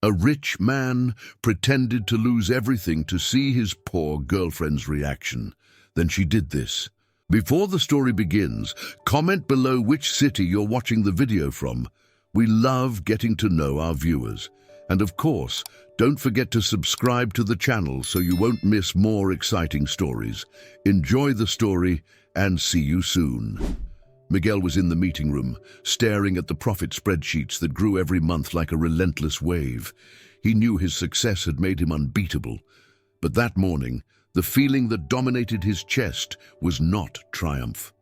A rich man pretended to lose everything to see his poor girlfriend's reaction. Then she did this. Before the story begins, comment below which city you're watching the video from. We love getting to know our viewers. And of course, don't forget to subscribe to the channel so you won't miss more exciting stories. Enjoy the story and see you soon. Miguel was in the meeting room, staring at the profit spreadsheets that grew every month like a relentless wave. He knew his success had made him unbeatable. But that morning, the feeling that dominated his chest was not triumph.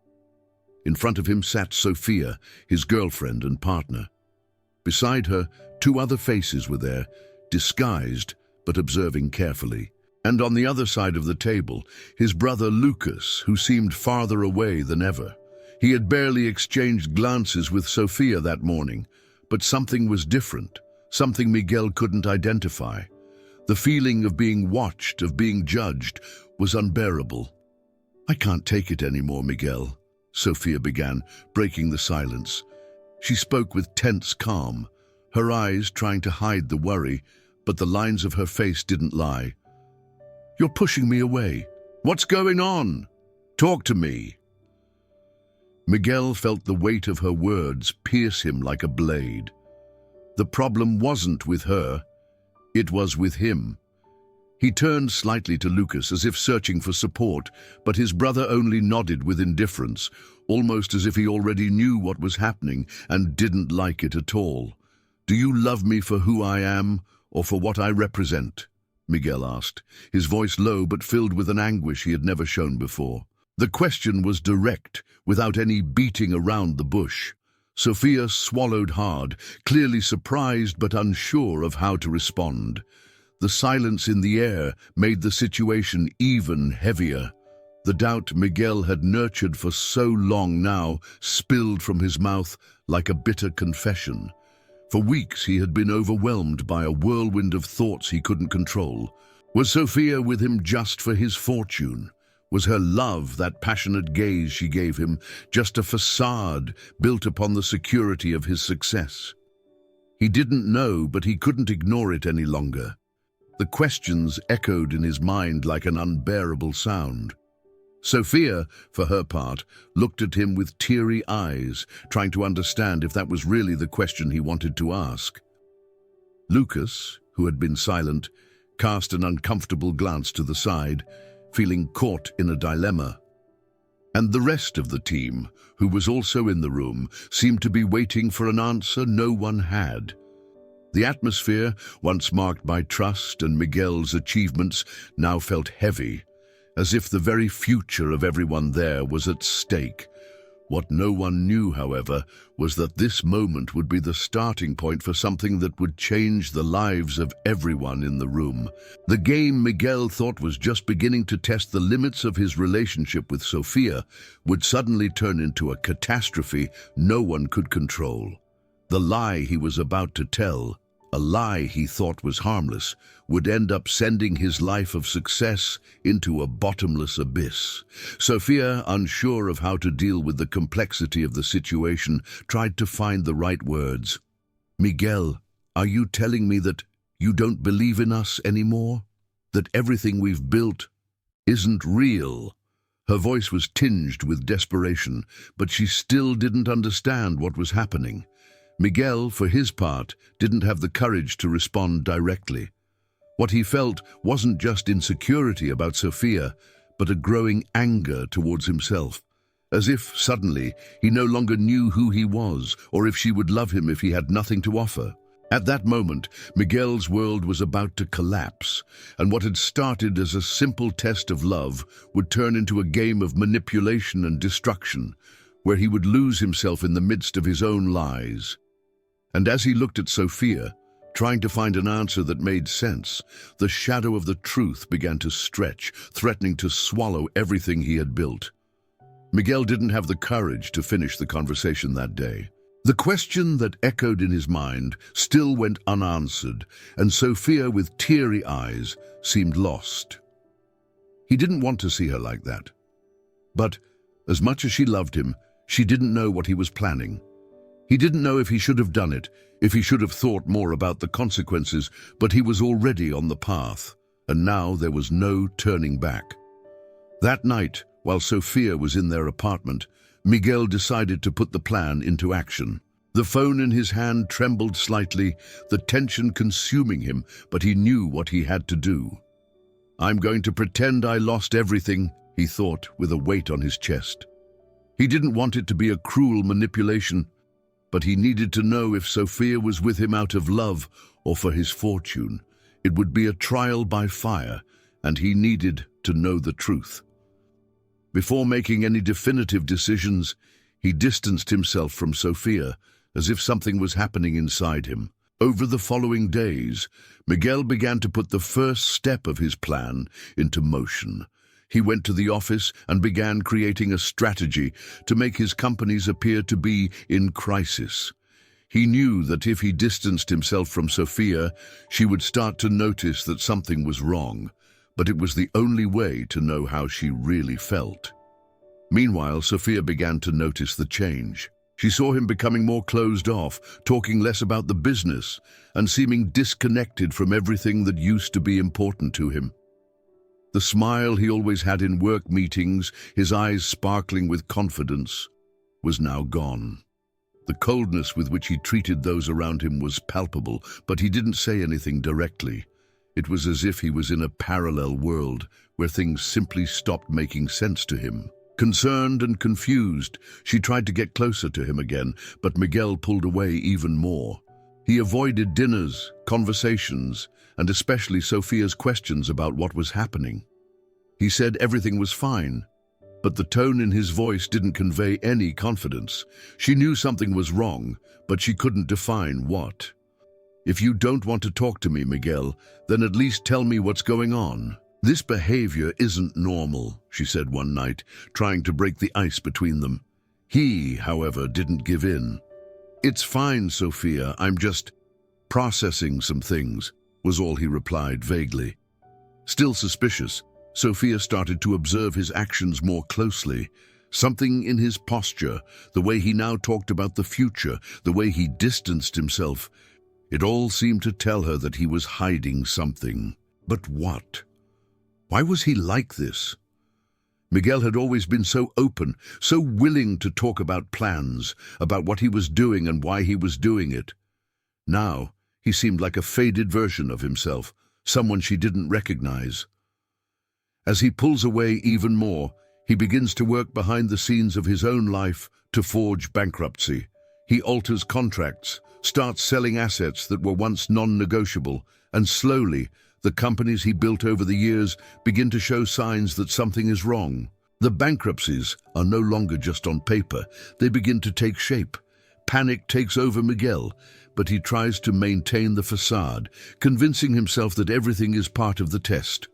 In front of him sat Sophia, his girlfriend and partner. Beside her, two other faces were there, disguised but observing carefully. And on the other side of the table, his brother Lucas, who seemed farther away than ever. He had barely exchanged glances with Sophia that morning, but something was different, something Miguel couldn't identify. The feeling of being watched, of being judged, was unbearable. "I can't take it anymore, Miguel," Sophia began, breaking the silence. She spoke with tense calm, her eyes trying to hide the worry, but the lines of her face didn't lie. "You're pushing me away. What's going on? Talk to me." Miguel felt the weight of her words pierce him like a blade. The problem wasn't with her, it was with him. He turned slightly to Lucas as if searching for support, but his brother only nodded with indifference, almost as if he already knew what was happening and didn't like it at all. "Do you love me for who I am, or for what I represent?" Miguel asked, his voice low but filled with an anguish he had never shown before. The question was direct, without any beating around the bush. Sophia swallowed hard, clearly surprised but unsure of how to respond. The silence in the air made the situation even heavier. The doubt Miguel had nurtured for so long now spilled from his mouth like a bitter confession. For weeks he had been overwhelmed by a whirlwind of thoughts he couldn't control. Was Sophia with him just for his fortune? Was her love, that passionate gaze she gave him, just a facade built upon the security of his success? He didn't know, but he couldn't ignore it any longer. The questions echoed in his mind like an unbearable sound. Sophia, for her part, looked at him with teary eyes, trying to understand if that was really the question he wanted to ask. Lucas, who had been silent, cast an uncomfortable glance to the side, feeling caught in a dilemma. And the rest of the team, who was also in the room, seemed to be waiting for an answer no one had. The atmosphere, once marked by trust and Miguel's achievements, now felt heavy, as if the very future of everyone there was at stake. What no one knew, however, was that this moment would be the starting point for something that would change the lives of everyone in the room. The game Miguel thought was just beginning to test the limits of his relationship with Sophia would suddenly turn into a catastrophe no one could control. The lie he was about to tell, a lie he thought was harmless, would end up sending his life of success into a bottomless abyss. Sophia, unsure of how to deal with the complexity of the situation, tried to find the right words. "Miguel, are you telling me that you don't believe in us anymore? That everything we've built isn't real?" Her voice was tinged with desperation, but she still didn't understand what was happening. Miguel, for his part, didn't have the courage to respond directly. What he felt wasn't just insecurity about Sophia, but a growing anger towards himself, as if suddenly he no longer knew who he was or if she would love him if he had nothing to offer. At that moment, Miguel's world was about to collapse, and what had started as a simple test of love would turn into a game of manipulation and destruction, where he would lose himself in the midst of his own lies. And as he looked at Sophia, trying to find an answer that made sense, the shadow of the truth began to stretch, threatening to swallow everything he had built. Miguel didn't have the courage to finish the conversation that day. The question that echoed in his mind still went unanswered, and Sophia, with teary eyes, seemed lost. He didn't want to see her like that. But, as much as she loved him, she didn't know what he was planning. He didn't know if he should have done it, if he should have thought more about the consequences, but he was already on the path, and now there was no turning back. That night, while Sofia was in their apartment, Miguel decided to put the plan into action. The phone in his hand trembled slightly, the tension consuming him, but he knew what he had to do. "I'm going to pretend I lost everything," he thought, with a weight on his chest. He didn't want it to be a cruel manipulation, but he needed to know if Sofia was with him out of love or for his fortune. It would be a trial by fire, and he needed to know the truth. Before making any definitive decisions, he distanced himself from Sofia, as if something was happening inside him. Over the following days, Miguel began to put the first step of his plan into motion. He went to the office and began creating a strategy to make his companies appear to be in crisis. He knew that if he distanced himself from Sofia, she would start to notice that something was wrong, but it was the only way to know how she really felt. Meanwhile, Sofia began to notice the change. She saw him becoming more closed off, talking less about the business, and seeming disconnected from everything that used to be important to him. The smile he always had in work meetings, his eyes sparkling with confidence, was now gone. The coldness with which he treated those around him was palpable, but he didn't say anything directly. It was as if he was in a parallel world where things simply stopped making sense to him. Concerned and confused, she tried to get closer to him again, but Miguel pulled away even more. He avoided dinners, conversations, and especially Sofia's questions about what was happening. He said everything was fine, but the tone in his voice didn't convey any confidence. She knew something was wrong, but she couldn't define what. "If you don't want to talk to me, Miguel, then at least tell me what's going on." "This behavior isn't normal," she said one night, trying to break the ice between them. He, however, didn't give in. "It's fine, Sofia, I'm just processing some things," was all he replied vaguely. Still suspicious, Sofia started to observe his actions more closely. Something in his posture, the way he now talked about the future, the way he distanced himself, it all seemed to tell her that he was hiding something. But what? Why was he like this? Miguel had always been so open, so willing to talk about plans, about what he was doing and why he was doing it. Now, he seemed like a faded version of himself, someone she didn't recognize. As he pulls away even more, he begins to work behind the scenes of his own life to forge bankruptcy. He alters contracts, starts selling assets that were once non-negotiable, and slowly, the companies he built over the years begin to show signs that something is wrong. The bankruptcies are no longer just on paper, they begin to take shape. Panic takes over Miguel, but he tries to maintain the facade, convincing himself that everything is part of the test.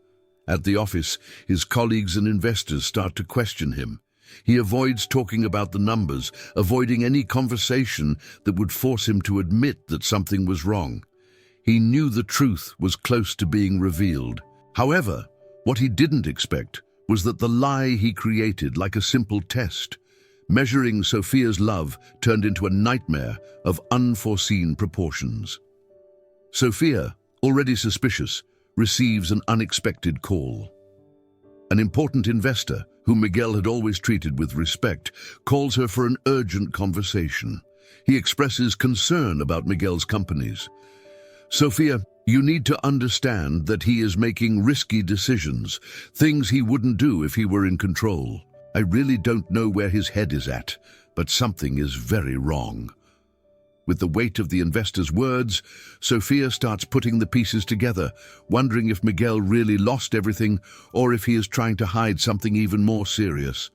At the office, his colleagues and investors start to question him. He avoids talking about the numbers, avoiding any conversation that would force him to admit that something was wrong. He knew the truth was close to being revealed. However, what he didn't expect was that the lie he created, like a simple test, measuring Sofia's love, turned into a nightmare of unforeseen proportions. Sofia, already suspicious, receives an unexpected call. An important investor, whom Miguel had always treated with respect, calls her for an urgent conversation. He expresses concern about Miguel's companies. "Sofia, you need to understand that he is making risky decisions, things he wouldn't do if he were in control. I really don't know where his head is at, but something is very wrong." With the weight of the investor's words, Sofia starts putting the pieces together, wondering if Miguel really lost everything or if he is trying to hide something even more serious.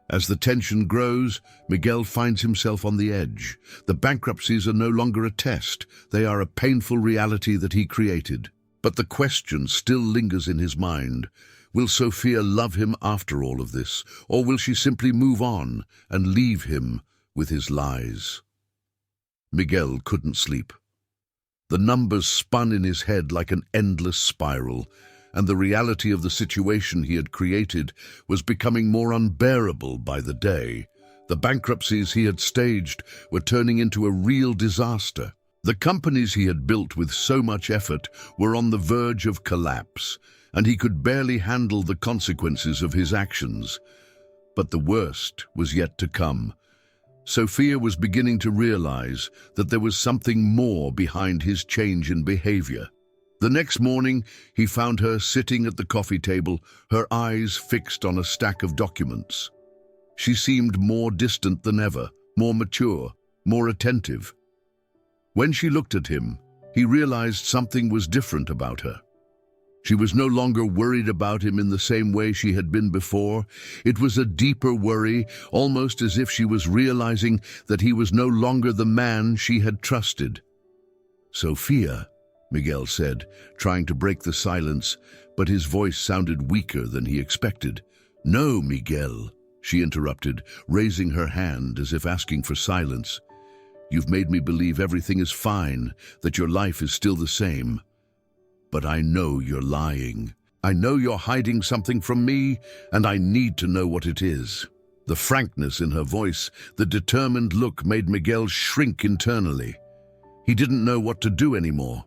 As the tension grows, Miguel finds himself on the edge. The bankruptcies are no longer a test. They are a painful reality that he created. But the question still lingers in his mind. Will Sofia love him after all of this, or will she simply move on and leave him with his lies? Miguel couldn't sleep. The numbers spun in his head like an endless spiral, and the reality of the situation he had created was becoming more unbearable by the day. The bankruptcies he had staged were turning into a real disaster. The companies he had built with so much effort were on the verge of collapse, and he could barely handle the consequences of his actions. But the worst was yet to come. Sophia was beginning to realize that there was something more behind his change in behavior. The next morning, he found her sitting at the coffee table, her eyes fixed on a stack of documents. She seemed more distant than ever, more mature, more attentive. When she looked at him, he realized something was different about her. She was no longer worried about him in the same way she had been before. It was a deeper worry, almost as if she was realizing that he was no longer the man she had trusted. "Sophia," Miguel said, trying to break the silence, but his voice sounded weaker than he expected. "No, Miguel," she interrupted, raising her hand as if asking for silence. "You've made me believe everything is fine, that your life is still the same. But I know you're lying. I know you're hiding something from me, and I need to know what it is." The frankness in her voice, the determined look made Miguel shrink internally. He didn't know what to do anymore.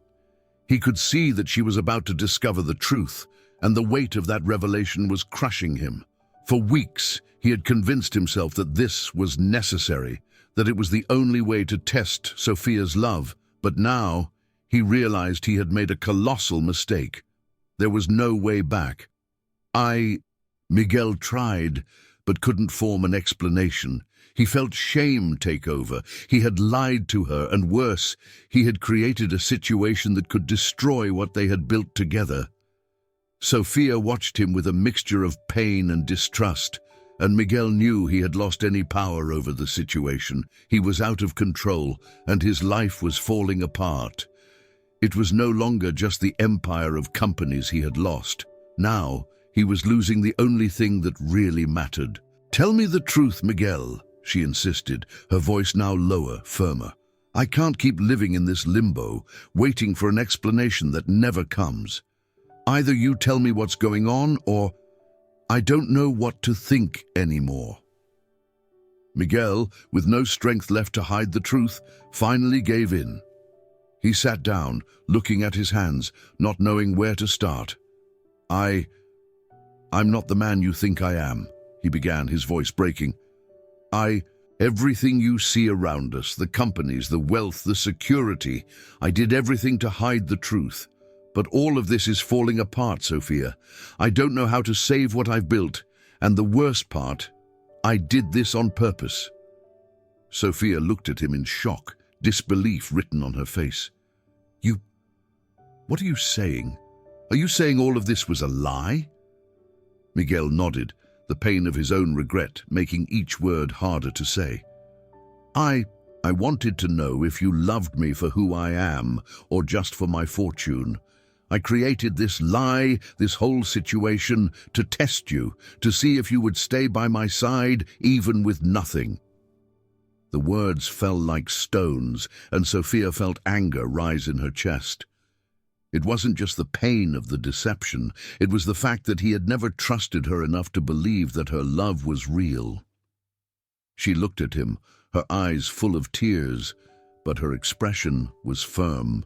He could see that she was about to discover the truth, and the weight of that revelation was crushing him. For weeks, he had convinced himself that this was necessary, that it was the only way to test Sophia's love. But now, he realized he had made a colossal mistake. There was no way back. Miguel tried, but couldn't form an explanation. He felt shame take over. He had lied to her, and worse, he had created a situation that could destroy what they had built together. Sophia watched him with a mixture of pain and distrust, and Miguel knew he had lost any power over the situation. He was out of control, and his life was falling apart. It was no longer just the empire of companies he had lost. Now, he was losing the only thing that really mattered. "Tell me the truth, Miguel," she insisted, her voice now lower, firmer. "I can't keep living in this limbo, waiting for an explanation that never comes. Either you tell me what's going on, or I don't know what to think anymore." Miguel, with no strength left to hide the truth, finally gave in. He sat down, looking at his hands, not knowing where to start. I'm not the man you think I am," he began, his voice breaking. Everything you see around us, the companies, the wealth, the security, I did everything to hide the truth. But all of this is falling apart, Sophia. I don't know how to save what I've built, and the worst part, I did this on purpose." Sophia looked at him in shock, disbelief written on her face. What are you saying? Are you saying all of this was a lie?" Miguel nodded, the pain of his own regret making each word harder to say. I wanted to know if you loved me for who I am, or just for my fortune. I created this lie, this whole situation, to test you, to see if you would stay by my side, even with nothing." The words fell like stones, and Sophia felt anger rise in her chest. It wasn't just the pain of the deception, it was the fact that he had never trusted her enough to believe that her love was real. She looked at him, her eyes full of tears, but her expression was firm.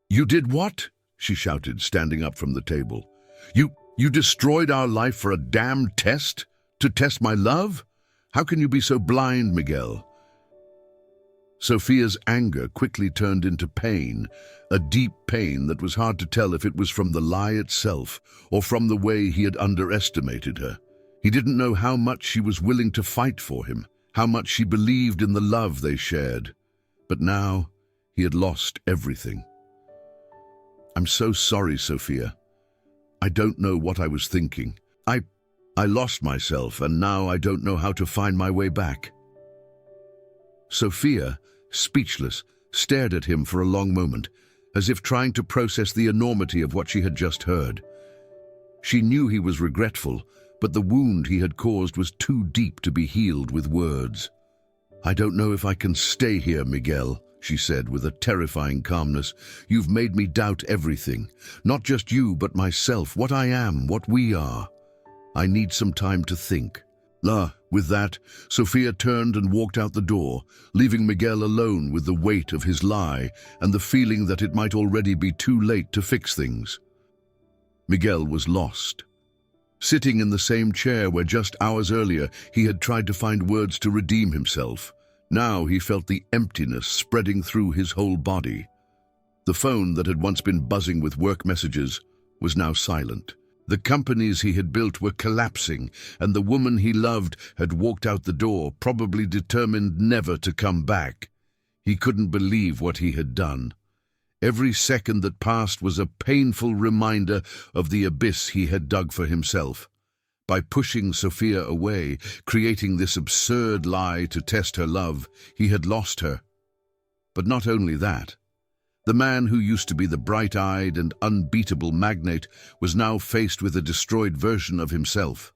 "You did what?" she shouted, standing up from the table. You destroyed our life for a damn test? To test my love? How can you be so blind, Miguel?" Sophia's anger quickly turned into pain, a deep pain that was hard to tell if it was from the lie itself or from the way he had underestimated her. He didn't know how much she was willing to fight for him, how much she believed in the love they shared. But now he had lost everything. "I'm so sorry, Sophia. I don't know what I was thinking. I lost myself, and now I don't know how to find my way back." Sophia, speechless, stared at him for a long moment, as if trying to process the enormity of what she had just heard. She knew he was regretful, but the wound he had caused was too deep to be healed with words. "I don't know if I can stay here, Miguel," she said with a terrifying calmness. "You've made me doubt everything. Not just you, but myself, what I am, what we are. I need some time to think." With that, Sophia turned and walked out the door, leaving Miguel alone with the weight of his lie and the feeling that it might already be too late to fix things. Miguel was lost. Sitting in the same chair where just hours earlier he had tried to find words to redeem himself, now he felt the emptiness spreading through his whole body. The phone that had once been buzzing with work messages was now silent. The companies he had built were collapsing, and the woman he loved had walked out the door, probably determined never to come back. He couldn't believe what he had done. Every second that passed was a painful reminder of the abyss he had dug for himself. By pushing Sophia away, creating this absurd lie to test her love, he had lost her. But not only that. The man who used to be the bright-eyed and unbeatable magnate was now faced with a destroyed version of himself.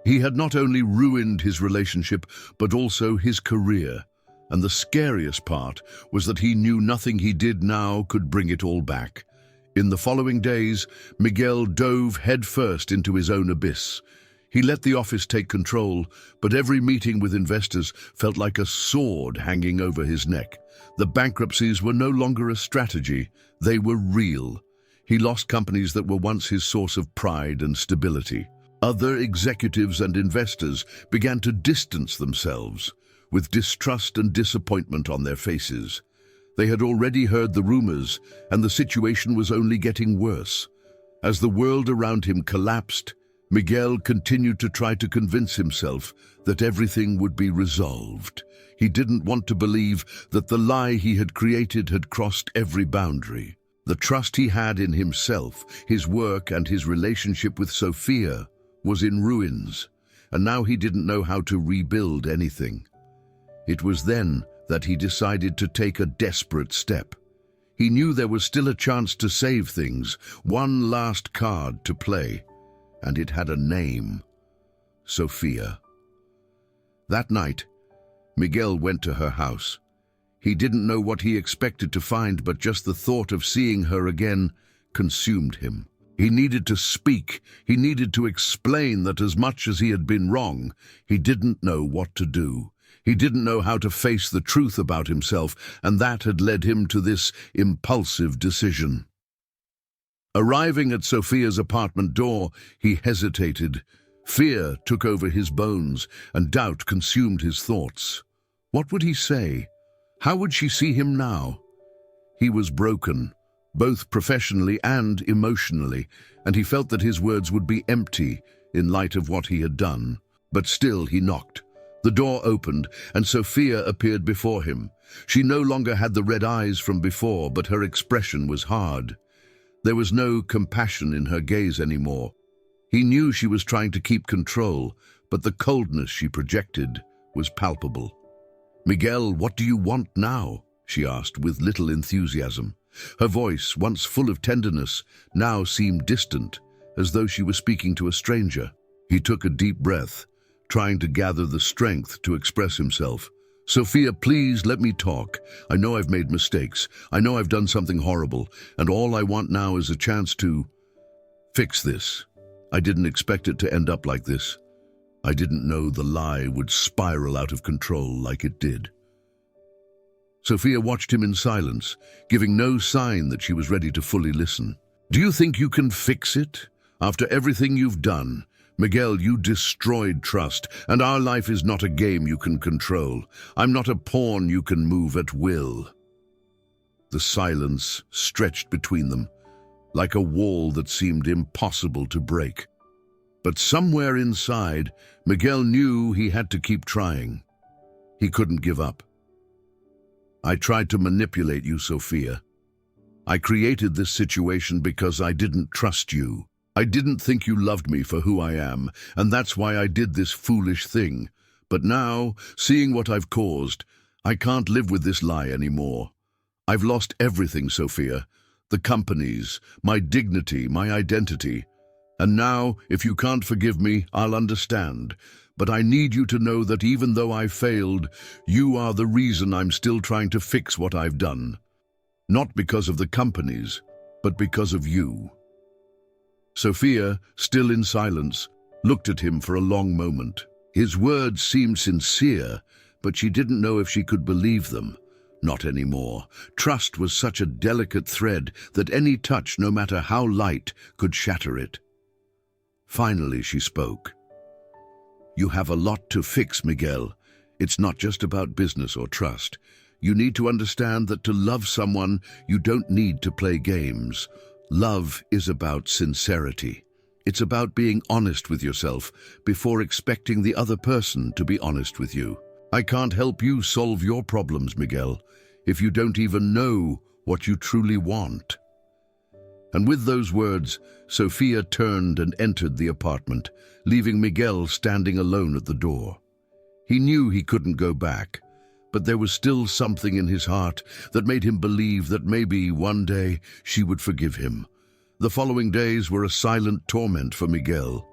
He had not only ruined his relationship, but also his career, and the scariest part was that he knew nothing he did now could bring it all back. In the following days, Miguel dove headfirst into his own abyss. He let the office take control, but every meeting with investors felt like a sword hanging over his neck. The bankruptcies were no longer a strategy, they were real. He lost companies that were once his source of pride and stability. Other executives and investors began to distance themselves, with distrust and disappointment on their faces. They had already heard the rumors, and the situation was only getting worse. As the world around him collapsed, Miguel continued to try to convince himself that everything would be resolved. He didn't want to believe that the lie he had created had crossed every boundary. The trust he had in himself, his work, and his relationship with Sophia was in ruins, and now he didn't know how to rebuild anything. It was then that he decided to take a desperate step. He knew there was still a chance to save things, one last card to play, and it had a name: Sophia. That night, Miguel went to her house. He didn't know what he expected to find, but just the thought of seeing her again consumed him. He needed to speak. He needed to explain that as much as he had been wrong, he didn't know what to do. He didn't know how to face the truth about himself, and that had led him to this impulsive decision. Arriving at Sophia's apartment door, he hesitated. Fear took over his bones, and doubt consumed his thoughts. What would he say? How would she see him now? He was broken, both professionally and emotionally, and he felt that his words would be empty in light of what he had done. But still he knocked. The door opened, and Sophia appeared before him. She no longer had the red eyes from before, but her expression was hard. There was no compassion in her gaze anymore. He knew she was trying to keep control, but the coldness she projected was palpable. "Miguel, what do you want now?" she asked with little enthusiasm. Her voice, once full of tenderness, now seemed distant, as though she was speaking to a stranger. He took a deep breath, trying to gather the strength to express himself. "Sophia, please let me talk. I know I've made mistakes. I know I've done something horrible, and all I want now is a chance to fix this. I didn't expect it to end up like this. I didn't know the lie would spiral out of control like it did." Sophia watched him in silence, giving no sign that she was ready to fully listen. "Do you think you can fix it? After everything you've done? Miguel, you destroyed trust, and our life is not a game you can control. I'm not a pawn you can move at will." The silence stretched between them, like a wall that seemed impossible to break. But somewhere inside, Miguel knew he had to keep trying. He couldn't give up. "I tried to manipulate you, Sophia. I created this situation because I didn't trust you. I didn't think you loved me for who I am, and that's why I did this foolish thing. But now, seeing what I've caused, I can't live with this lie anymore. I've lost everything, Sophia. The companies, my dignity, my identity. And now, if you can't forgive me, I'll understand. But I need you to know that even though I failed, you are the reason I'm still trying to fix what I've done. Not because of the companies, but because of you." Sophia, still in silence, looked at him for a long moment. His words seemed sincere, but she didn't know if she could believe them. Not anymore. Trust was such a delicate thread that any touch, no matter how light, could shatter it. Finally, she spoke. "You have a lot to fix, Miguel. It's not just about business or trust. You need to understand that to love someone, you don't need to play games. Love is about sincerity. It's about being honest with yourself before expecting the other person to be honest with you. I can't help you solve your problems, Miguel, if you don't even know what you truly want." And with those words, Sofia turned and entered the apartment, leaving Miguel standing alone at the door. He knew he couldn't go back, but there was still something in his heart that made him believe that maybe one day she would forgive him. The following days were a silent torment for Miguel.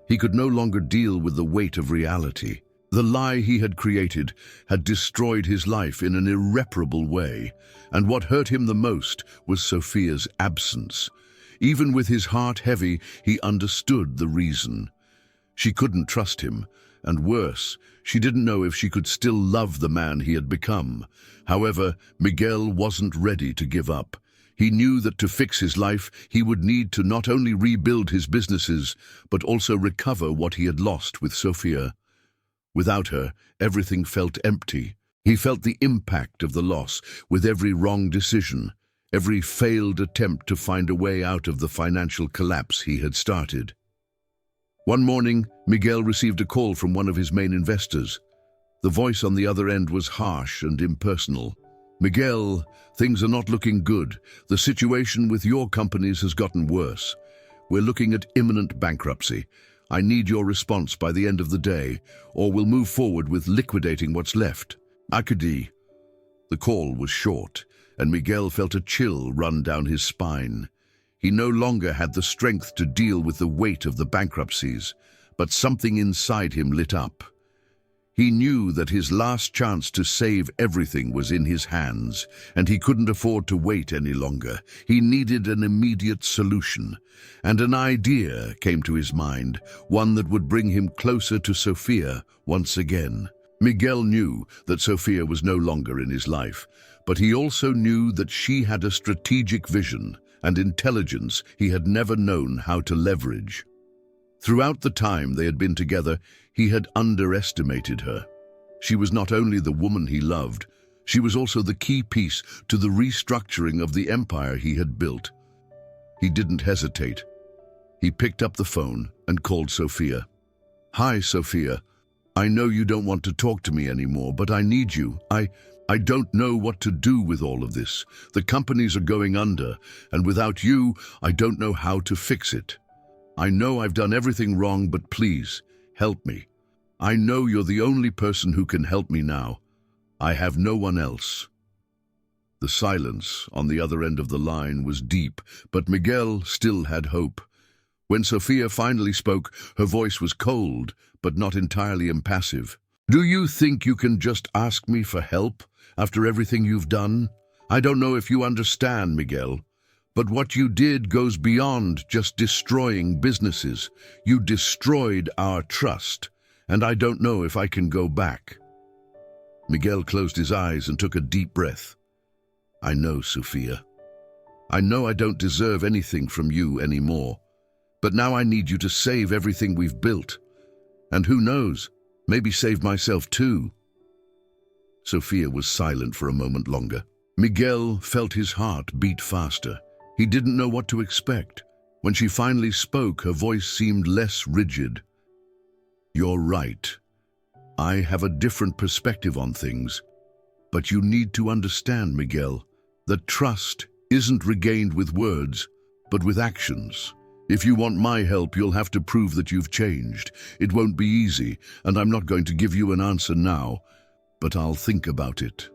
He could no longer deal with the weight of reality. The lie he had created had destroyed his life in an irreparable way, and what hurt him the most was Sofia's absence. Even with his heart heavy, he understood the reason. She couldn't trust him, and worse, she didn't know if she could still love the man he had become. However, Miguel wasn't ready to give up. He knew that to fix his life, he would need to not only rebuild his businesses, but also recover what he had lost with Sofia. Without her, everything felt empty. He felt the impact of the loss with every wrong decision, every failed attempt to find a way out of the financial collapse he had started. One morning, Miguel received a call from one of his main investors. The voice on the other end was harsh and impersonal. "Miguel, things are not looking good. The situation with your companies has gotten worse. We're looking at imminent bankruptcy. I need your response by the end of the day, or we'll move forward with liquidating what's left. Akadi." The call was short, and Miguel felt a chill run down his spine. He no longer had the strength to deal with the weight of the bankruptcies, but something inside him lit up. He knew that his last chance to save everything was in his hands, and he couldn't afford to wait any longer. He needed an immediate solution, and an idea came to his mind, one that would bring him closer to Sofia once again. Miguel knew that Sofia was no longer in his life, but he also knew that she had a strategic vision and intelligence he had never known how to leverage. Throughout the time they had been together, he had underestimated her. She was not only the woman he loved, she was also the key piece to the restructuring of the empire he had built. He didn't hesitate. He picked up the phone and called Sofia. "Hi, Sofia. I know you don't want to talk to me anymore, but I need you. I don't know what to do with all of this. The companies are going under, and without you, I don't know how to fix it. I know I've done everything wrong, but please, help me. I know you're the only person who can help me now. I have no one else." The silence on the other end of the line was deep, but Miguel still had hope. When Sofia finally spoke, her voice was cold, but not entirely impassive. "Do you think you can just ask me for help after everything you've done? I don't know if you understand, Miguel, but what you did goes beyond just destroying businesses. You destroyed our trust, and I don't know if I can go back." Miguel closed his eyes and took a deep breath. "I know, Sofia. I know I don't deserve anything from you anymore, but now I need you to save everything we've built. And who knows, maybe save myself too." Sofia was silent for a moment longer. Miguel felt his heart beat faster. He didn't know what to expect. When she finally spoke, her voice seemed less rigid. "You're right. I have a different perspective on things. But you need to understand, Miguel, that trust isn't regained with words, but with actions. If you want my help, you'll have to prove that you've changed. It won't be easy, and I'm not going to give you an answer now, but I'll think about it."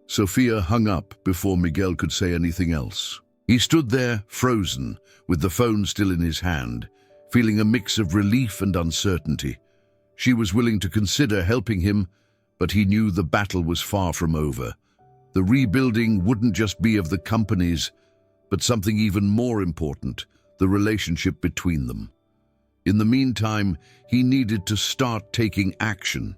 Sofia hung up before Miguel could say anything else. He stood there, frozen, with the phone still in his hand, feeling a mix of relief and uncertainty. She was willing to consider helping him, but he knew the battle was far from over. The rebuilding wouldn't just be of the companies, but something even more important, the relationship between them. In the meantime, he needed to start taking action.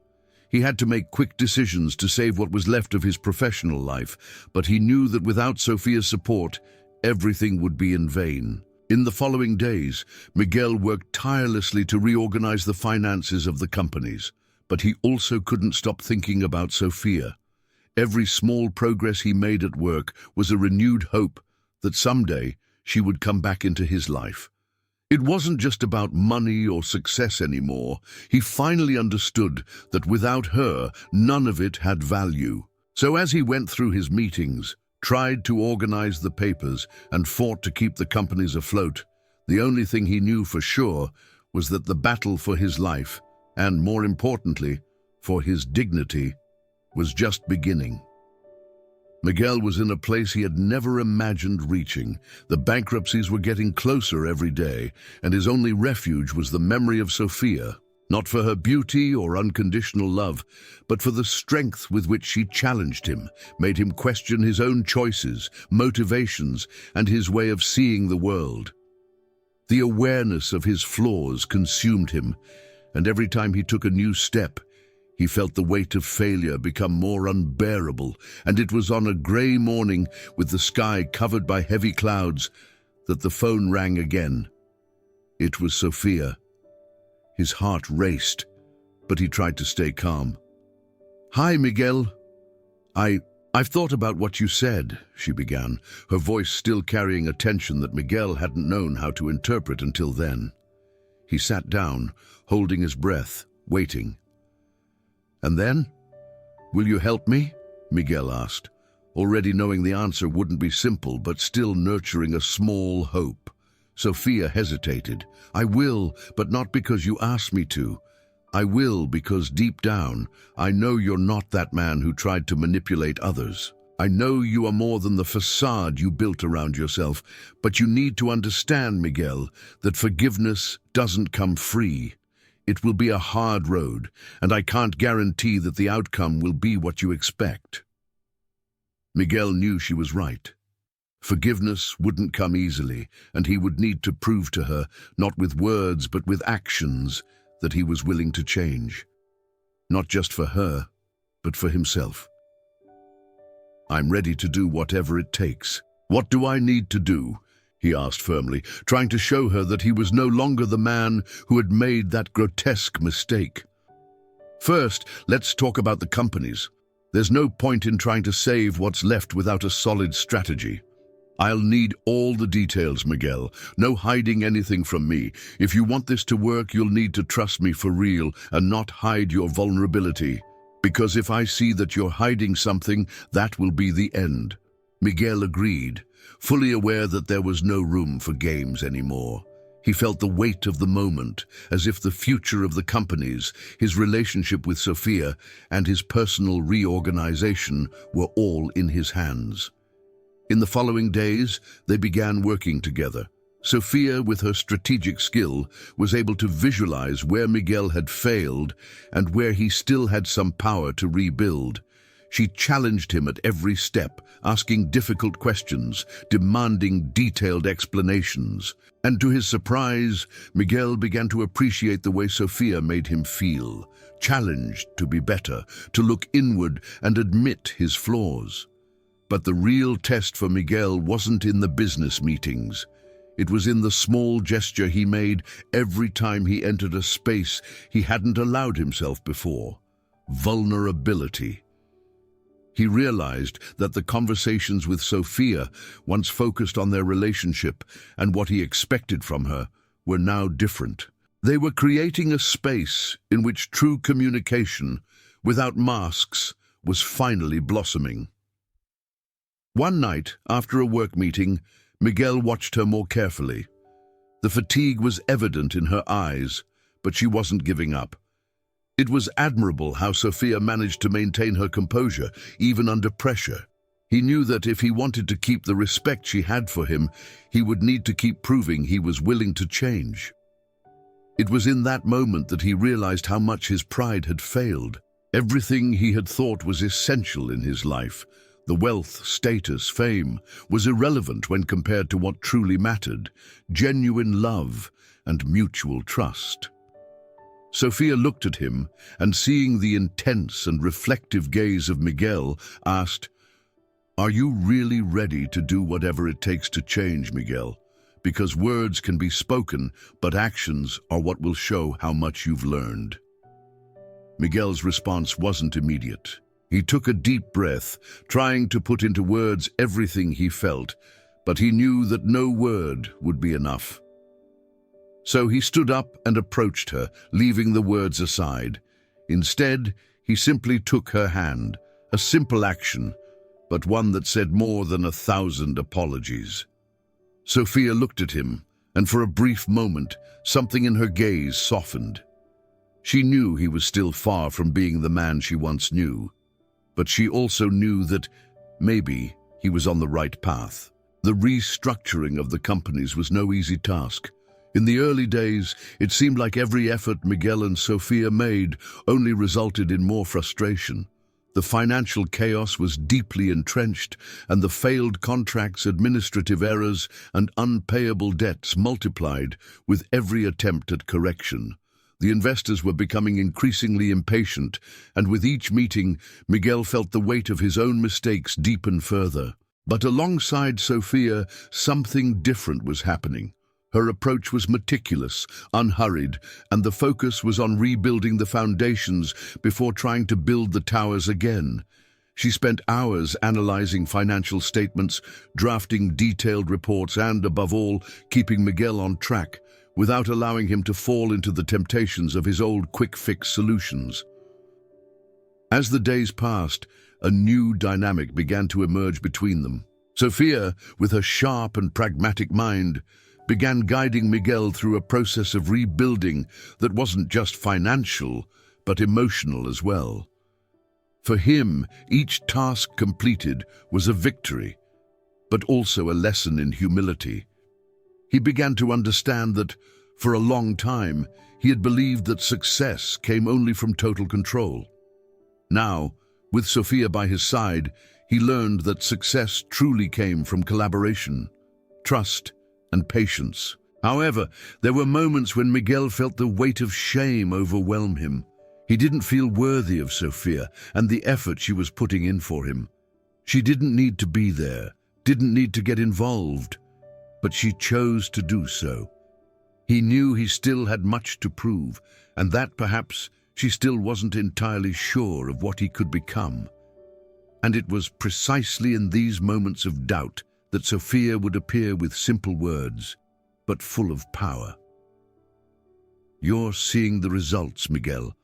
He had to make quick decisions to save what was left of his professional life, but he knew that without Sophia's support, everything would be in vain. In the following days, Miguel worked tirelessly to reorganize the finances of the companies, but he also couldn't stop thinking about Sophia. Every small progress he made at work was a renewed hope that someday she would come back into his life. It wasn't just about money or success anymore. He finally understood that without her, none of it had value. So as he went through his meetings, tried to organize the papers, and fought to keep the companies afloat, the only thing he knew for sure was that the battle for his life, and more importantly, for his dignity, was just beginning. Miguel was in a place he had never imagined reaching. The bankruptcies were getting closer every day, and his only refuge was the memory of Sophia, not for her beauty or unconditional love, but for the strength with which she challenged him, made him question his own choices, motivations, and his way of seeing the world. The awareness of his flaws consumed him, and every time he took a new step, he felt the weight of failure become more unbearable, and it was on a grey morning, with the sky covered by heavy clouds, that the phone rang again. It was Sophia. His heart raced, but he tried to stay calm. "Hi, Miguel. I've thought about what you said," she began, her voice still carrying a tension that Miguel hadn't known how to interpret until then. He sat down, holding his breath, waiting. "And then? Will you help me?" Miguel asked, already knowing the answer wouldn't be simple, but still nurturing a small hope. Sophia hesitated. "I will, but not because you asked me to. I will because deep down, I know you're not that man who tried to manipulate others. I know you are more than the facade you built around yourself, but you need to understand, Miguel, that forgiveness doesn't come free. It will be a hard road, and I can't guarantee that the outcome will be what you expect." Miguel knew she was right. Forgiveness wouldn't come easily, and he would need to prove to her, not with words but with actions, that he was willing to change. Not just for her, but for himself. "I'm ready to do whatever it takes. What do I need to do?" he asked firmly, trying to show her that he was no longer the man who had made that grotesque mistake. "First, let's talk about the companies. There's no point in trying to save what's left without a solid strategy. I'll need all the details, Miguel. No hiding anything from me. If you want this to work, you'll need to trust me for real and not hide your vulnerability. Because if I see that you're hiding something, that will be the end." Miguel agreed, fully aware that there was no room for games anymore. He felt the weight of the moment, as if the future of the companies, his relationship with Sophia, and his personal reorganization were all in his hands. In the following days, they began working together. Sophia, with her strategic skill, was able to visualize where Miguel had failed and where he still had some power to rebuild. She challenged him at every step, asking difficult questions, demanding detailed explanations. And to his surprise, Miguel began to appreciate the way Sophia made him feel, challenged to be better, to look inward and admit his flaws. But the real test for Miguel wasn't in the business meetings. It was in the small gesture he made every time he entered a space he hadn't allowed himself before. Vulnerability. He realized that the conversations with Sophia, once focused on their relationship and what he expected from her, were now different. They were creating a space in which true communication, without masks, was finally blossoming. One night, after a work meeting, Miguel watched her more carefully. The fatigue was evident in her eyes, but she wasn't giving up. It was admirable how Sophia managed to maintain her composure, even under pressure. He knew that if he wanted to keep the respect she had for him, he would need to keep proving he was willing to change. It was in that moment that he realized how much his pride had failed. Everything he had thought was essential in his life, The wealth, status, fame was irrelevant when compared to what truly mattered: genuine love and mutual trust. Sophia looked at him and, seeing the intense and reflective gaze of Miguel, asked, "Are you really ready to do whatever it takes to change, Miguel? Because words can be spoken, but actions are what will show how much you've learned." Miguel's response wasn't immediate. He took a deep breath, trying to put into words everything he felt, but he knew that no word would be enough. So he stood up and approached her, leaving the words aside. Instead, he simply took her hand, a simple action, but one that said more than 1,000 apologies. Sophia looked at him, and for a brief moment, something in her gaze softened. She knew he was still far from being the man she once knew, but she also knew that maybe he was on the right path. The restructuring of the companies was no easy task. In the early days, it seemed like every effort Miguel and Sophia made only resulted in more frustration. The financial chaos was deeply entrenched, and the failed contracts, administrative errors, and unpayable debts multiplied with every attempt at correction. The investors were becoming increasingly impatient, and with each meeting, Miguel felt the weight of his own mistakes deepen further. But alongside Sophia, something different was happening. Her approach was meticulous, unhurried, and the focus was on rebuilding the foundations before trying to build the towers again. She spent hours analyzing financial statements, drafting detailed reports, and, above all, keeping Miguel on track, without allowing him to fall into the temptations of his old quick-fix solutions. As the days passed, a new dynamic began to emerge between them. Sophia, with her sharp and pragmatic mind, began guiding Miguel through a process of rebuilding that wasn't just financial, but emotional as well. For him, each task completed was a victory, but also a lesson in humility. He began to understand that, for a long time, he had believed that success came only from total control. Now, with Sophia by his side, he learned that success truly came from collaboration, trust, and patience. However, there were moments when Miguel felt the weight of shame overwhelm him. He didn't feel worthy of Sophia and the effort she was putting in for him. She didn't need to be there, didn't need to get involved, but she chose to do so. He knew he still had much to prove, and that perhaps she still wasn't entirely sure of what he could become. And it was precisely in these moments of doubt that Sophia would appear with simple words, but full of power. "You're seeing the results, Miguel.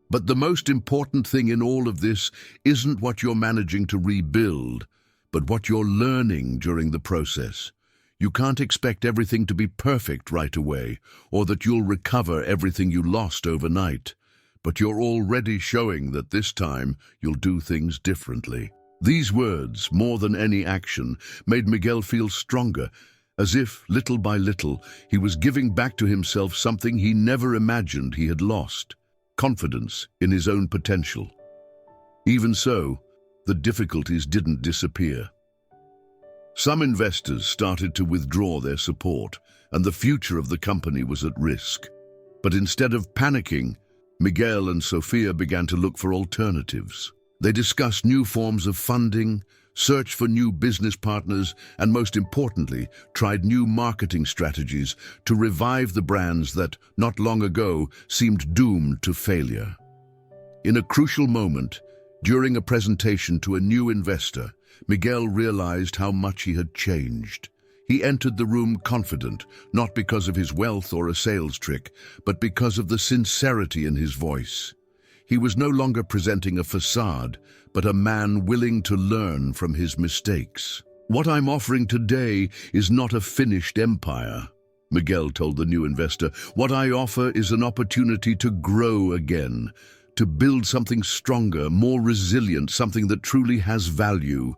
But the most important thing in all of this isn't what you're managing to rebuild, but what you're learning during the process. You can't expect everything to be perfect right away, or that you'll recover everything you lost overnight. But you're already showing that this time you'll do things differently." These words, more than any action, made Miguel feel stronger, as if, little by little, he was giving back to himself something he never imagined he had lost: confidence in his own potential. Even so, the difficulties didn't disappear. Some investors started to withdraw their support, and the future of the company was at risk. But instead of panicking, Miguel and Sophia began to look for alternatives. They discussed new forms of funding, searched for new business partners, and most importantly, tried new marketing strategies to revive the brands that, not long ago, seemed doomed to failure. In a crucial moment, during a presentation to a new investor, Miguel realized how much he had changed. He entered the room confident, not because of his wealth or a sales trick, but because of the sincerity in his voice. He was no longer presenting a facade, but a man willing to learn from his mistakes. "What I'm offering today is not a finished empire," Miguel told the new investor. "What I offer is an opportunity to grow again, to build something stronger, more resilient, something that truly has value.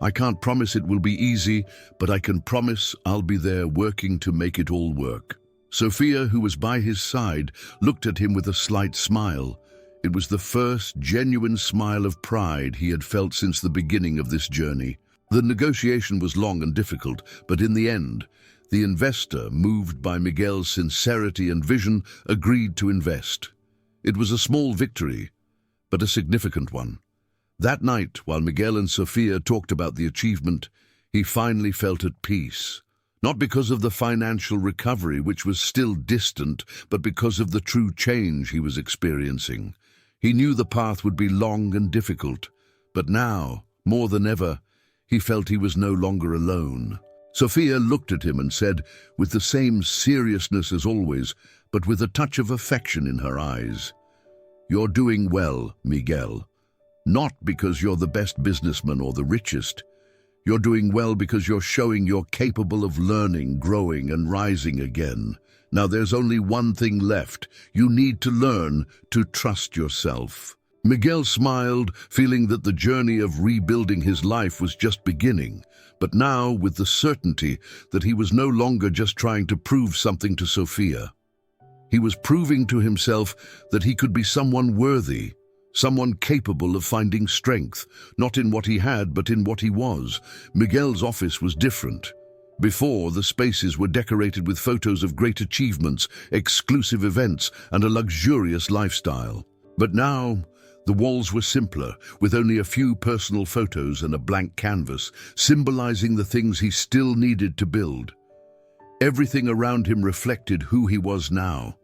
I can't promise it will be easy, but I can promise I'll be there working to make it all work." Sophia, who was by his side, looked at him with a slight smile. It was the first genuine smile of pride he had felt since the beginning of this journey. The negotiation was long and difficult, but in the end, the investor, moved by Miguel's sincerity and vision, agreed to invest. It was a small victory, but a significant one. That night, while Miguel and Sofia talked about the achievement, he finally felt at peace. Not because of the financial recovery, which was still distant, but because of the true change he was experiencing. He knew the path would be long and difficult, but now, more than ever, he felt he was no longer alone. Sofia looked at him and said, with the same seriousness as always, but with a touch of affection in her eyes, "You're doing well, Miguel. Not because you're the best businessman or the richest. You're doing well because you're showing you're capable of learning, growing, and rising again. Now there's only one thing left. You need to learn to trust yourself." Miguel smiled, feeling that the journey of rebuilding his life was just beginning, but now with the certainty that he was no longer just trying to prove something to Sofia. He was proving to himself that he could be someone worthy, someone capable of finding strength, not in what he had, but in what he was. Miguel's office was different. Before, the spaces were decorated with photos of great achievements, exclusive events, and a luxurious lifestyle. But now, the walls were simpler, with only a few personal photos and a blank canvas, symbolizing the things he still needed to build. Everything around him reflected who he was now.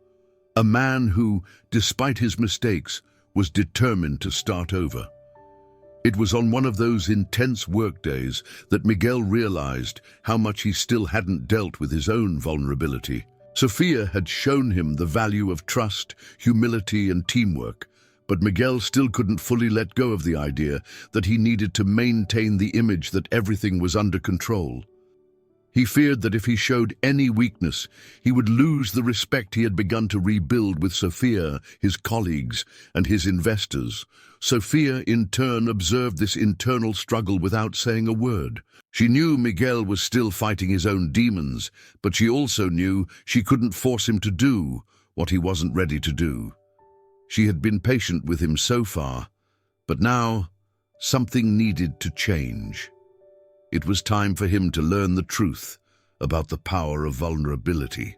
A man who, despite his mistakes, was determined to start over. It was on one of those intense workdays that Miguel realized how much he still hadn't dealt with his own vulnerability. Sofia had shown him the value of trust, humility, and teamwork, but Miguel still couldn't fully let go of the idea that he needed to maintain the image that everything was under control. He feared that if he showed any weakness, he would lose the respect he had begun to rebuild with Sofia, his colleagues, and his investors. Sofia, in turn, observed this internal struggle without saying a word. She knew Miguel was still fighting his own demons, but she also knew she couldn't force him to do what he wasn't ready to do. She had been patient with him so far, but now something needed to change. It was time for him to learn the truth about the power of vulnerability.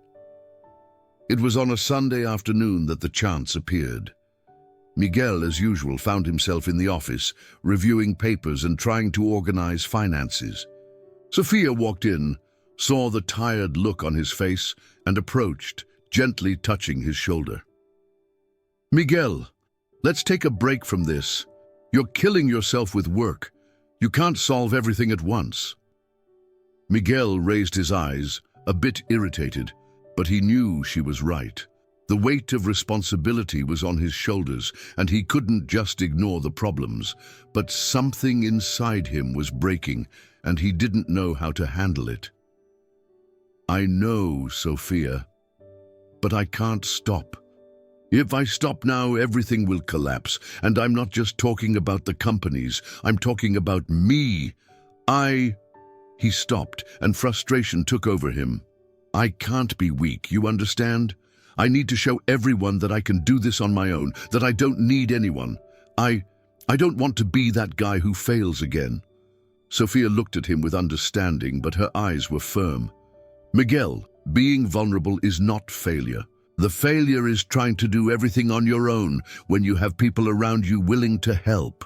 It was on a Sunday afternoon that the chance appeared. Miguel, as usual, found himself in the office, reviewing papers and trying to organize finances. Sofia walked in, saw the tired look on his face, and approached, gently touching his shoulder. "Miguel, let's take a break from this. You're killing yourself with work. You can't solve everything at once." Miguel raised his eyes, a bit irritated, but he knew she was right. The weight of responsibility was on his shoulders, and he couldn't just ignore the problems. But something inside him was breaking, and he didn't know how to handle it. "I know, Sofia, but I can't stop. If I stop now, everything will collapse, and I'm not just talking about the companies, I'm talking about me. He stopped, and frustration took over him. "I can't be weak, you understand? I need to show everyone that I can do this on my own, that I don't need anyone. I don't want to be that guy who fails again." Sofia looked at him with understanding, but her eyes were firm. "Miguel, being vulnerable is not failure. The failure is trying to do everything on your own when you have people around you willing to help."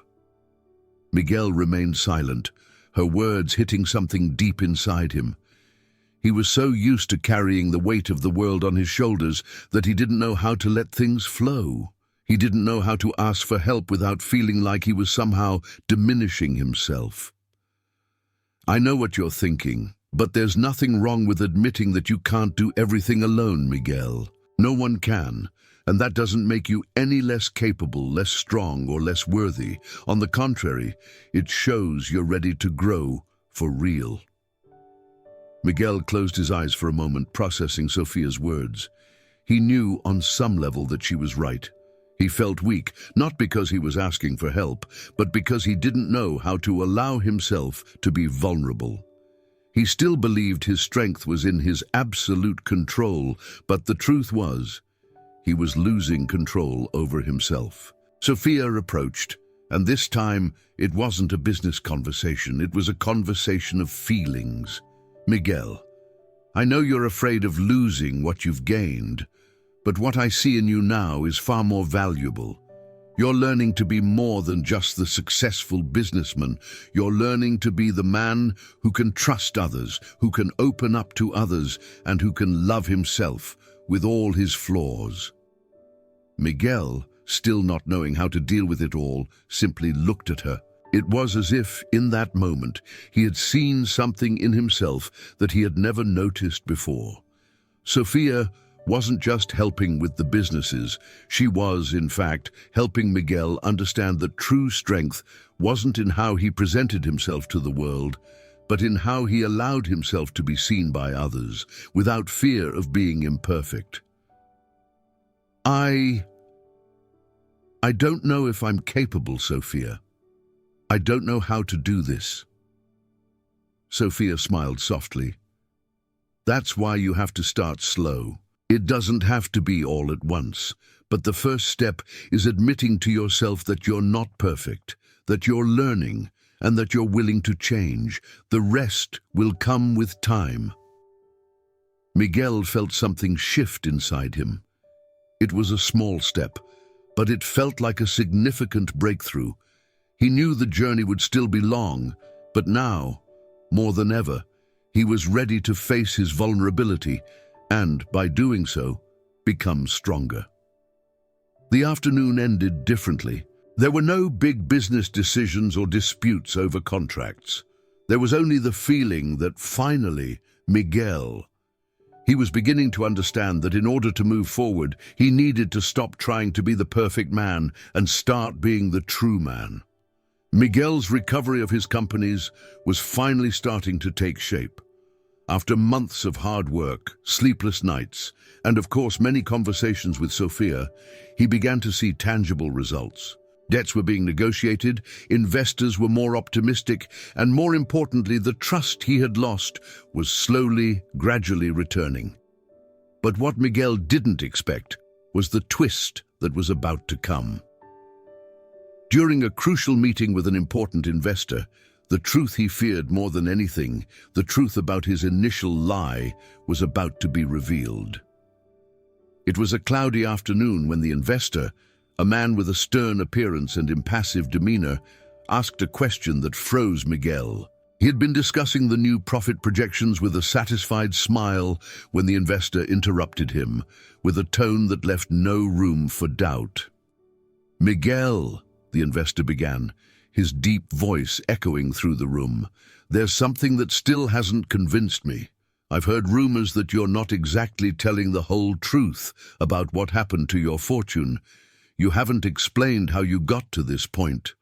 Miguel remained silent, her words hitting something deep inside him. He was so used to carrying the weight of the world on his shoulders that he didn't know how to let things flow. He didn't know how to ask for help without feeling like he was somehow diminishing himself. "I know what you're thinking, but there's nothing wrong with admitting that you can't do everything alone, Miguel. No one can, and that doesn't make you any less capable, less strong, or less worthy. On the contrary, it shows you're ready to grow for real." Miguel closed his eyes for a moment, processing Sofia's words. He knew on some level that she was right. He felt weak, not because he was asking for help, but because he didn't know how to allow himself to be vulnerable. He still believed his strength was in his absolute control, but the truth was, he was losing control over himself. Sophia approached, and this time it wasn't a business conversation, it was a conversation of feelings. "Miguel, I know you're afraid of losing what you've gained, but what I see in you now is far more valuable. You're learning to be more than just the successful businessman. You're learning to be the man who can trust others, who can open up to others, and who can love himself with all his flaws." Miguel, still not knowing how to deal with it all, simply looked at her. It was as if, in that moment, he had seen something in himself that he had never noticed before. Sophia wasn't just helping with the businesses. She was, in fact, helping Miguel understand that true strength wasn't in how he presented himself to the world, but in how he allowed himself to be seen by others, without fear of being imperfect. I don't know if I'm capable, Sophia. I don't know how to do this." Sophia smiled softly. "That's why you have to start slow. It doesn't have to be all at once, but the first step is admitting to yourself that you're not perfect, that you're learning, and that you're willing to change. The rest will come with time." Miguel felt something shift inside him. It was a small step, but it felt like a significant breakthrough. He knew the journey would still be long, but now, more than ever, he was ready to face his vulnerability and, by doing so, become stronger. The afternoon ended differently. There were no big business decisions or disputes over contracts. There was only the feeling that finally, Miguel. He was beginning to understand that in order to move forward, he needed to stop trying to be the perfect man and start being the true man. Miguel's recovery of his companies was finally starting to take shape. After months of hard work, sleepless nights, and of course many conversations with Sophia, he began to see tangible results. Debts were being negotiated, investors were more optimistic, and more importantly, the trust he had lost was slowly, gradually returning. But what Miguel didn't expect was the twist that was about to come. During a crucial meeting with an important investor, the truth he feared more than anything, the truth about his initial lie, was about to be revealed. It was a cloudy afternoon when the investor, a man with a stern appearance and impassive demeanor, asked a question that froze Miguel. He had been discussing the new profit projections with a satisfied smile when the investor interrupted him, with a tone that left no room for doubt. "Miguel," the investor began, his deep voice echoing through the room, "there's something that still hasn't convinced me. I've heard rumors that you're not exactly telling the whole truth about what happened to your fortune. You haven't explained how you got to this point.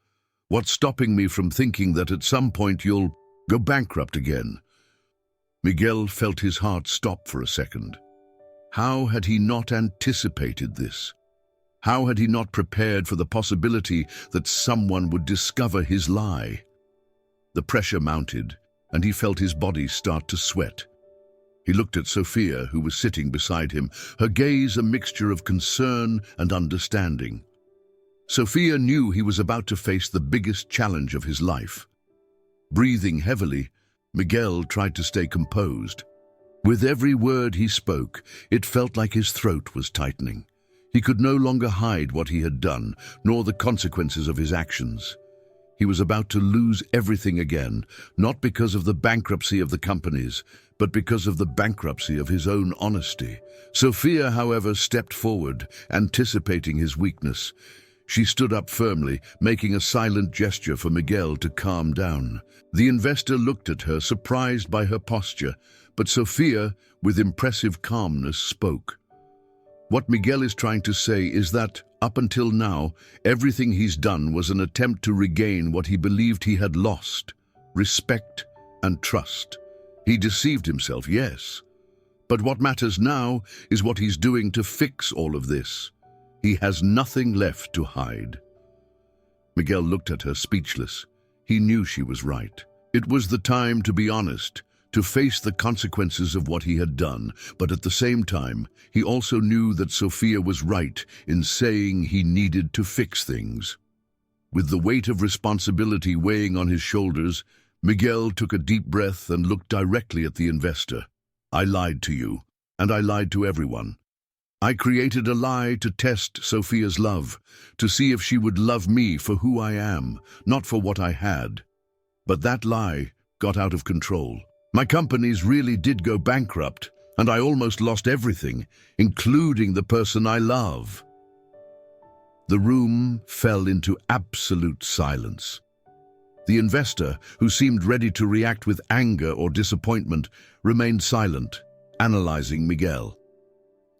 What's stopping me from thinking that at some point you'll go bankrupt again?" Miguel felt his heart stop for a second. How had he not anticipated this? How had he not prepared for the possibility that someone would discover his lie? The pressure mounted, and he felt his body start to sweat. He looked at Sophia, who was sitting beside him, her gaze a mixture of concern and understanding. Sophia knew he was about to face the biggest challenge of his life. Breathing heavily, Miguel tried to stay composed. With every word he spoke, it felt like his throat was tightening. He could no longer hide what he had done, nor the consequences of his actions. He was about to lose everything again, not because of the bankruptcy of the companies, but because of the bankruptcy of his own honesty. Sophia, however, stepped forward, anticipating his weakness. She stood up firmly, making a silent gesture for Miguel to calm down. The investor looked at her, surprised by her posture, but Sophia, with impressive calmness, spoke. "What Miguel is trying to say is that, up until now, everything he's done was an attempt to regain what he believed he had lost: respect and trust. He deceived himself, yes. But what matters now is what he's doing to fix all of this. He has nothing left to hide." Miguel looked at her, speechless. He knew she was right. It was the time to be honest, to face the consequences of what he had done, but at the same time, he also knew that Sophia was right in saying he needed to fix things. With the weight of responsibility weighing on his shoulders, Miguel took a deep breath and looked directly at the investor. "I lied to you, and I lied to everyone. I created a lie to test Sophia's love, to see if she would love me for who I am, not for what I had. But that lie got out of control. My companies really did go bankrupt, and I almost lost everything, including the person I love." The room fell into absolute silence. The investor, who seemed ready to react with anger or disappointment, remained silent, analyzing Miguel.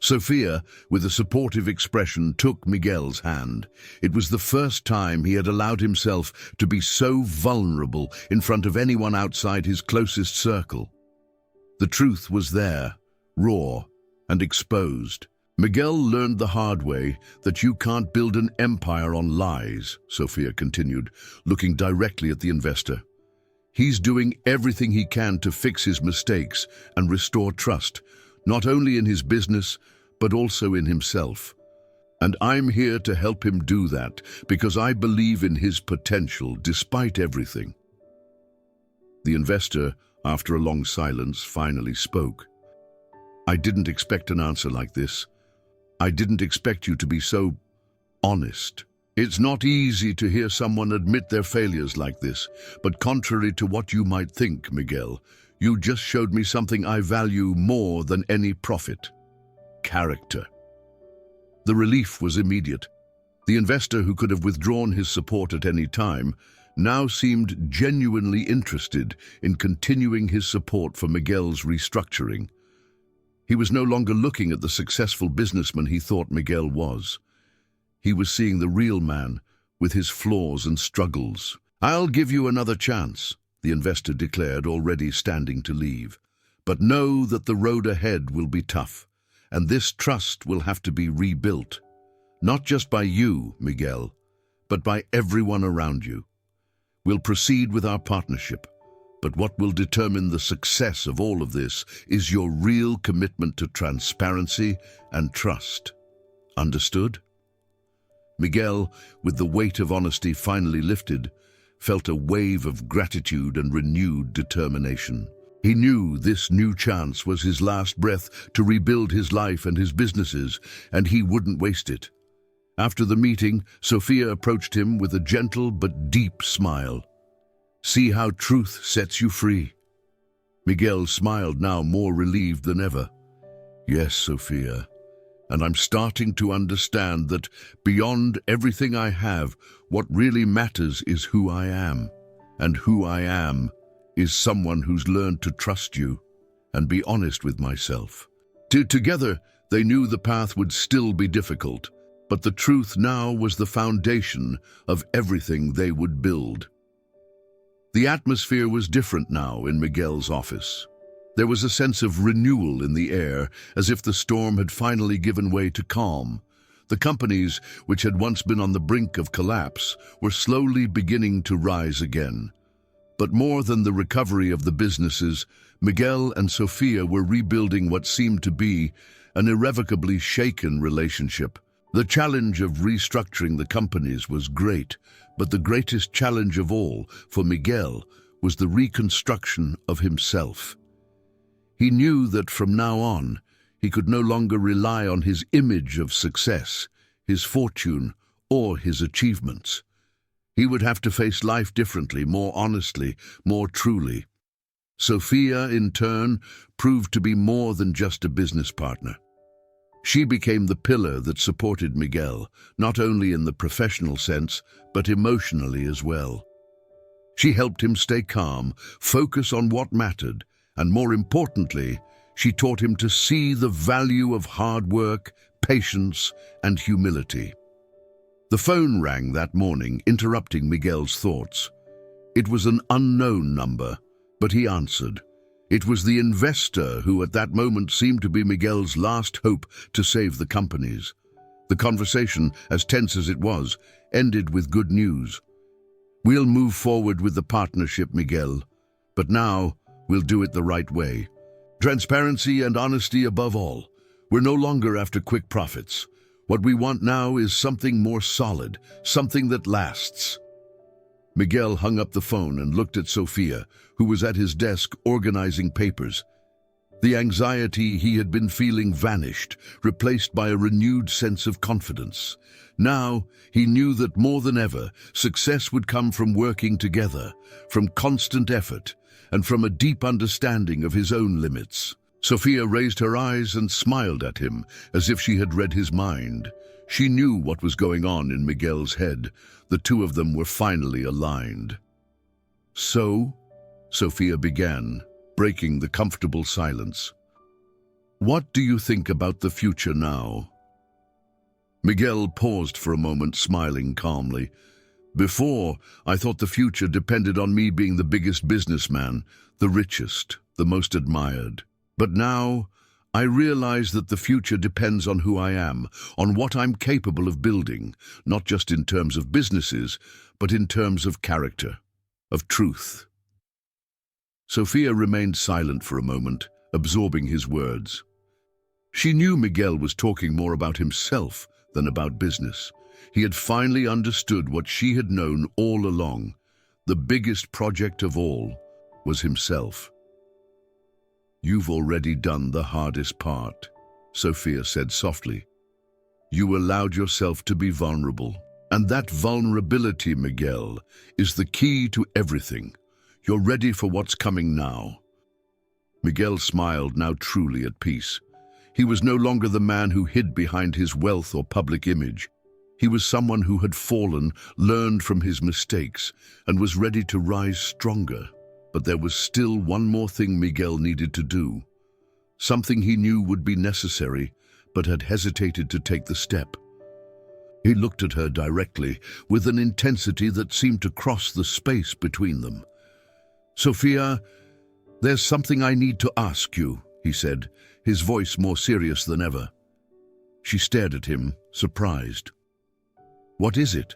Sophia, with a supportive expression, took Miguel's hand. It was the first time he had allowed himself to be so vulnerable in front of anyone outside his closest circle. The truth was there, raw and exposed. "Miguel learned the hard way that you can't build an empire on lies," Sophia continued, looking directly at the investor. "He's doing everything he can to fix his mistakes and restore trust, not only in his business, but also in himself. And I'm here to help him do that because I believe in his potential despite everything." The investor, after a long silence, finally spoke. "I didn't expect an answer like this. I didn't expect you to be so honest. It's not easy to hear someone admit their failures like this, but contrary to what you might think, Miguel, you just showed me something I value more than any profit: character." The relief was immediate. The investor, who could have withdrawn his support at any time, now seemed genuinely interested in continuing his support for Miguel's restructuring. He was no longer looking at the successful businessman he thought Miguel was. He was seeing the real man, with his flaws and struggles. "I'll give you another chance," the investor declared, already standing to leave. "But know that the road ahead will be tough, and this trust will have to be rebuilt. Not just by you, Miguel, but by everyone around you. We'll proceed with our partnership, but what will determine the success of all of this is your real commitment to transparency and trust. Understood?" Miguel, with the weight of honesty finally lifted, felt a wave of gratitude and renewed determination. He knew this new chance was his last breath to rebuild his life and his businesses, and he wouldn't waste it. After the meeting, Sophia approached him with a gentle but deep smile. "See how truth sets you free." Miguel smiled, now more relieved than ever. "Yes, Sophia, and I'm starting to understand that beyond everything I have, what really matters is who I am. And who I am is someone who's learned to trust you and be honest with myself." Together, they knew the path would still be difficult, but the truth now was the foundation of everything they would build. The atmosphere was different now in Miguel's office. There was a sense of renewal in the air, as if the storm had finally given way to calm. The companies, which had once been on the brink of collapse, were slowly beginning to rise again. But more than the recovery of the businesses, Miguel and Sophia were rebuilding what seemed to be an irrevocably shaken relationship. The challenge of restructuring the companies was great, but the greatest challenge of all for Miguel was the reconstruction of himself. He knew that from now on, he could no longer rely on his image of success, his fortune, or his achievements. He would have to face life differently, more honestly, more truly. Sophia, in turn, proved to be more than just a business partner. She became the pillar that supported Miguel, not only in the professional sense, but emotionally as well. She helped him stay calm, focus on what mattered, and more importantly, she taught him to see the value of hard work, patience, and humility. The phone rang that morning, interrupting Miguel's thoughts. It was an unknown number, but he answered. It was the investor who at that moment seemed to be Miguel's last hope to save the companies. The conversation, as tense as it was, ended with good news. "We'll move forward with the partnership, Miguel, but now We'll do it the right way. Transparency and honesty above all. We're no longer after quick profits. What we want now is something more solid, something that lasts." Miguel hung up the phone and looked at Sofia, who was at his desk organizing papers. The anxiety he had been feeling vanished, replaced by a renewed sense of confidence. Now, he knew that more than ever, success would come from working together, from constant effort, and from a deep understanding of his own limits. Sofia raised her eyes and smiled at him, as if she had read his mind. She knew what was going on in Miguel's head. The two of them were finally aligned. "So," Sofia began, breaking the comfortable silence, "what do you think about the future now?" Miguel paused for a moment, smiling calmly. "Before, I thought the future depended on me being the biggest businessman, the richest, the most admired. But now, I realize that the future depends on who I am, on what I'm capable of building, not just in terms of businesses, but in terms of character, of truth." Sofia remained silent for a moment, absorbing his words. She knew Miguel was talking more about himself than about business. He had finally understood what she had known all along. The biggest project of all was himself. "You've already done the hardest part," Sofia said softly. "You allowed yourself to be vulnerable. And that vulnerability, Miguel, is the key to everything. You're ready for what's coming now." Miguel smiled, now truly at peace. He was no longer the man who hid behind his wealth or public image. He was someone who had fallen, learned from his mistakes, and was ready to rise stronger. But there was still one more thing Miguel needed to do. Something he knew would be necessary, but had hesitated to take the step. He looked at her directly, with an intensity that seemed to cross the space between them. "Sofia, there's something I need to ask you," he said, his voice more serious than ever. She stared at him, surprised. "What is it?"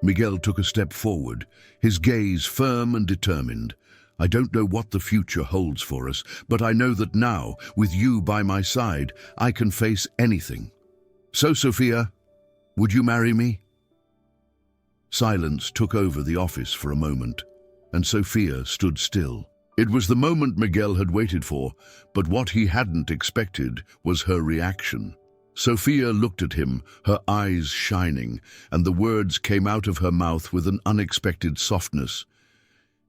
Miguel took a step forward, his gaze firm and determined. "I don't know what the future holds for us, but I know that now, with you by my side, I can face anything. So, Sofia, would you marry me?" Silence took over the office for a moment, and Sofia stood still. It was the moment Miguel had waited for, but what he hadn't expected was her reaction. Sofia looked at him, her eyes shining, and the words came out of her mouth with an unexpected softness.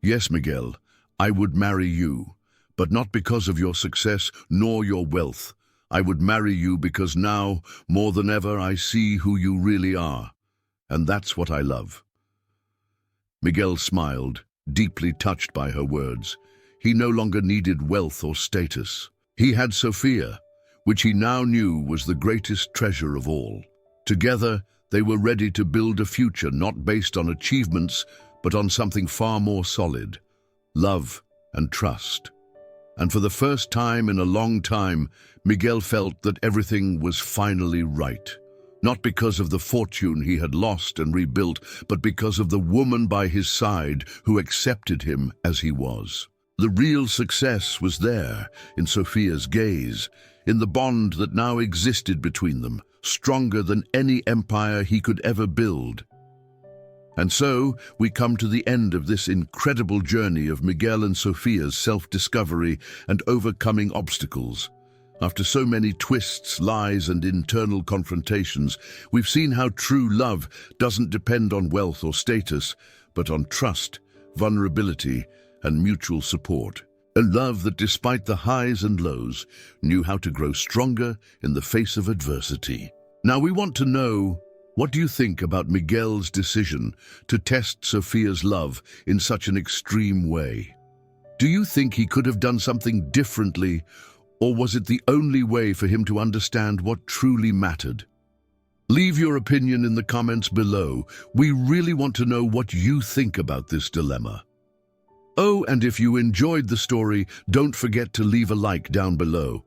"Yes, Miguel, I would marry you, but not because of your success nor your wealth. I would marry you because now, more than ever, I see who you really are, and that's what I love." Miguel smiled, deeply touched by her words. He no longer needed wealth or status. He had Sofia, which he now knew was the greatest treasure of all. Together, they were ready to build a future not based on achievements, but on something far more solid: love and trust. And for the first time in a long time, Miguel felt that everything was finally right. Not because of the fortune he had lost and rebuilt, but because of the woman by his side who accepted him as he was. The real success was there, in Sofia's gaze, in the bond that now existed between them, stronger than any empire he could ever build. And so, we come to the end of this incredible journey of Miguel and Sofia's self-discovery and overcoming obstacles. After so many twists, lies, and internal confrontations, we've seen how true love doesn't depend on wealth or status, but on trust, vulnerability, and mutual support. A love that, despite the highs and lows, knew how to grow stronger in the face of adversity. Now we want to know, what do you think about Miguel's decision to test Sofia's love in such an extreme way? Do you think he could have done something differently, or was it the only way for him to understand what truly mattered? Leave your opinion in the comments below. We really want to know what you think about this dilemma. Oh, and if you enjoyed the story, don't forget to leave a like down below.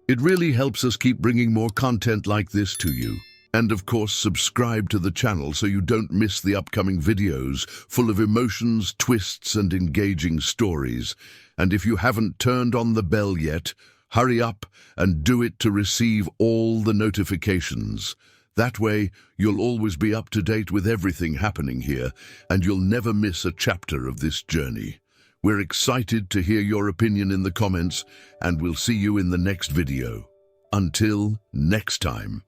It really helps us keep bringing more content like this to you. And of course, subscribe to the channel so you don't miss the upcoming videos full of emotions, twists, and engaging stories. And if you haven't turned on the bell yet, hurry up and do it to receive all the notifications. That way, you'll always be up to date with everything happening here, and you'll never miss a chapter of this journey. We're excited to hear your opinion in the comments, and we'll see you in the next video. Until next time.